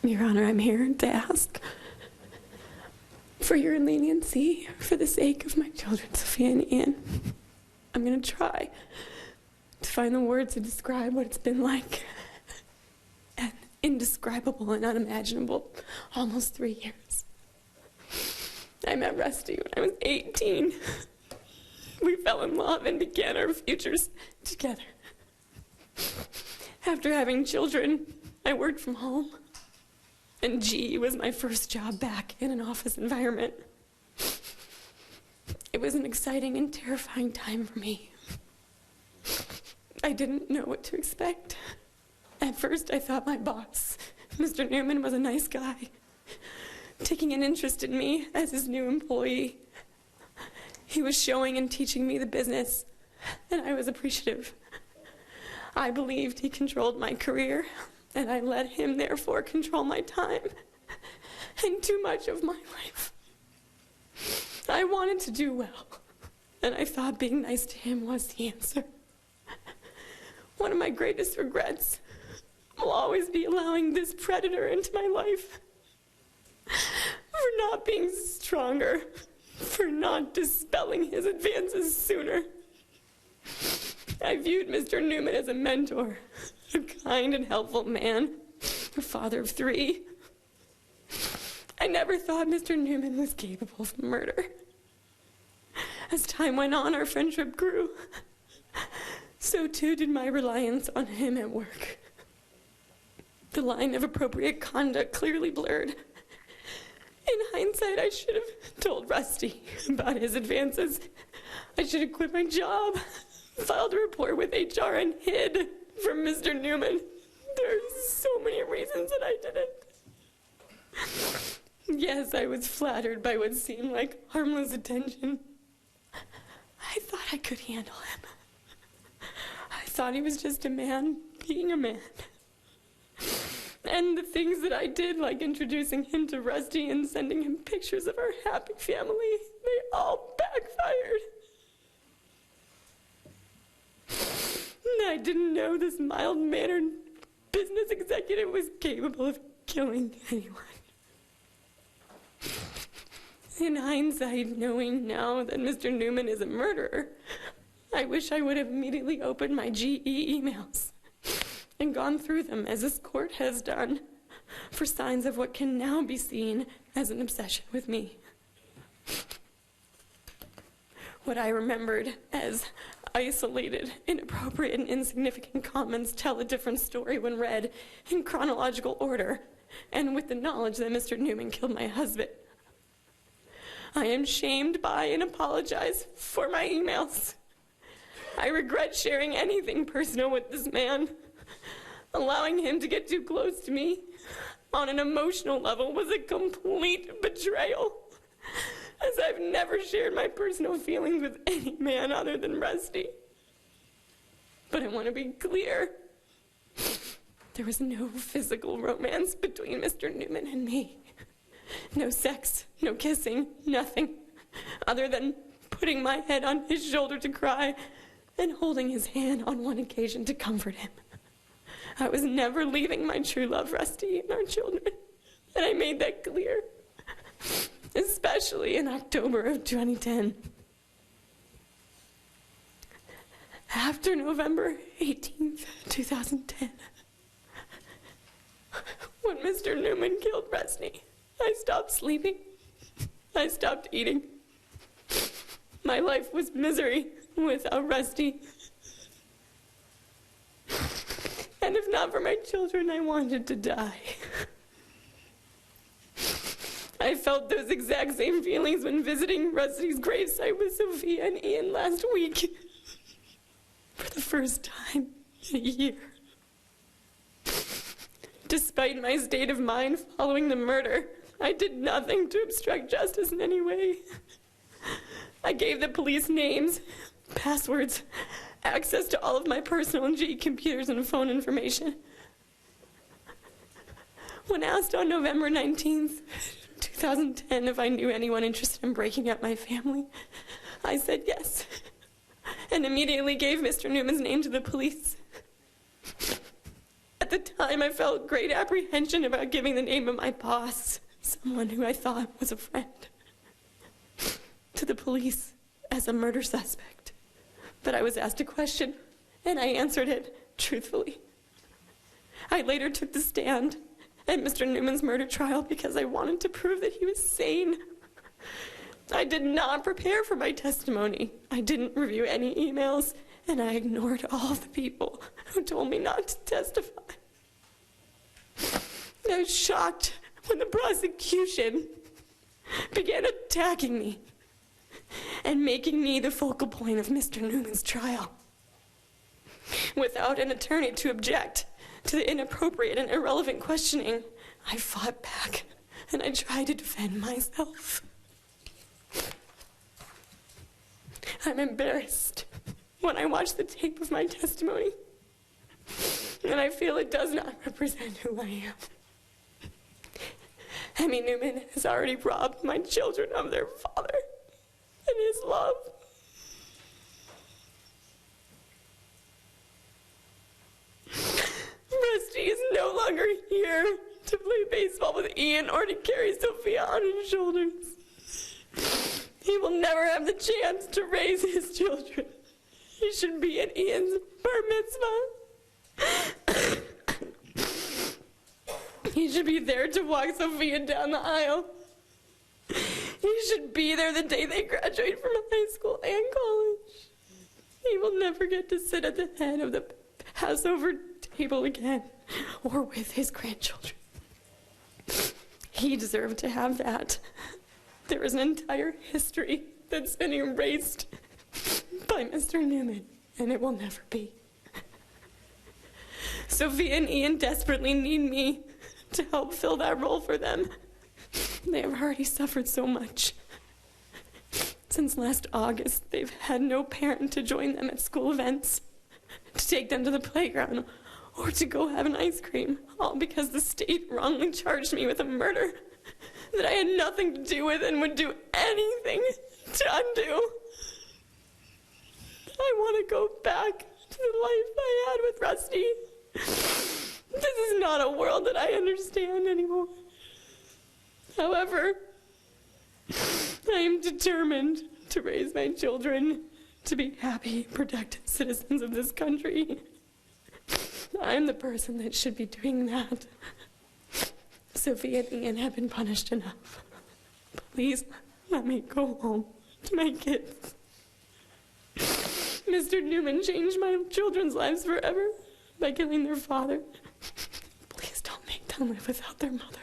Your Honor, I'm here to ask for your leniency for the sake of my children, Sophia and Ian. I'm going to try to find the words to describe what it's been like. An indescribable and unimaginable almost 3 years. I met Rusty when I was 18. We fell in love and began our futures together. After having children, I worked from home, and G was my first job back in an office environment. It was an exciting and terrifying time for me. I didn't know what to expect. At first, I thought my boss, Mr. Newman, was a nice guy, taking an interest in me as his new employee. He was showing and teaching me the business, and I was appreciative. I believed he controlled my career, and I let him, therefore, control my time and too much of my life. I wanted to do well, and I thought being nice to him was the answer. One of my greatest regrets will always be allowing this predator into my life, for not being stronger, for not dispelling his advances sooner. I viewed Mr. Newman as a mentor, a kind and helpful man, a father of 3. I never thought Mr. Newman was capable of murder. As time went on, our friendship grew. So too did my reliance on him at work. The line of appropriate conduct clearly blurred. In hindsight, I should have told Rusty about his advances. I should have quit my job, filed a report with HR, and hid from Mr. Newman. There are so many reasons that I didn't. Yes, I was flattered by what seemed like harmless attention. I thought I could handle him. I thought he was just a man being a man. And the things that I did, like introducing him to Rusty and sending him pictures of our happy family, they all backfired. I didn't know this mild-mannered business executive was capable of killing anyone. In hindsight, knowing now that Mr. Newman is a murderer, I wish I would have immediately opened my GE emails and gone through them, as this court has done, for signs of what can now be seen as an obsession with me. What I remembered as isolated, inappropriate, and insignificant comments tell a different story when read in chronological order, and with the knowledge that Mr. Newman killed my husband. I am shamed by and apologize for my emails. I regret sharing anything personal with this man. Allowing him to get too close to me on an emotional level was a complete betrayal, as I've never shared my personal feelings with any man other than Rusty. But I want to be clear. There was no physical romance between Mr. Newman and me. No sex, no kissing, nothing, other than putting my head on his shoulder to cry and holding his hand on one occasion to comfort him. I was never leaving my true love, Rusty, and our children, and I made that clear, especially in October of 2010. After November 18th, 2010, when Mr. Newman killed Rusty, I stopped sleeping. I stopped eating. My life was misery without Rusty. And if not for my children, I wanted to die. I felt those exact same feelings when visiting Rusty's gravesite with Sophia and Ian last week. For the first time in a year. Despite my state of mind following the murder, I did nothing to obstruct justice in any way. I gave the police names, passwords, access to all of my personal and GE computers and phone information. When asked on November 19th, 2010, if I knew anyone interested in breaking up my family, I said yes, and immediately gave Mr. Newman's name to the police. At At the time, I felt great apprehension about giving the name of my boss, someone who I thought was a friend, to the police as a murder suspect. But I was asked a question, and I answered it truthfully. I later took the stand at Mr. Newman's murder trial because I wanted to prove that he was sane. I did not prepare for my testimony. I didn't review any emails, and I ignored all the people who told me not to testify. I was shocked when the prosecution began attacking me and making me the focal point of Mr. Newman's trial. Without an attorney to object to the inappropriate and irrelevant questioning, I fought back and I tried to defend myself. I'm embarrassed when I watch the tape of my testimony, and I feel it does not represent who I am. Emmy Newman has already robbed my children of their father and his love. Rusty is no longer here to play baseball with Ian or to carry Sophia on his shoulders. He will never have the chance to raise his children. He should be at Ian's bar mitzvah. He should be there to walk Sophia down the aisle. He should be there the day they graduate from high school and college. He will never get to sit at the head of the Passover table again or with his grandchildren. He deserved to have that. There is an entire history that's been erased by Mr. Newman, and it will never be. Sophia and Ian desperately need me to help fill that role for them. They have already suffered so much. Since last August, they've had no parent to join them at school events, to take them to the playground, or to go have an ice cream, all because the state wrongly charged me with a murder that I had nothing to do with and would do anything to undo. I want to go back to the life I had with Rusty. This is not a world that I understand anymore. However, I am determined to raise my children to be happy, productive citizens of this country. I'm the person that should be doing that. Sophia and Ian have been punished enough. Please let me go home to my kids. Mr. Newman changed my children's lives forever by killing their father. Please don't make them live without their mother.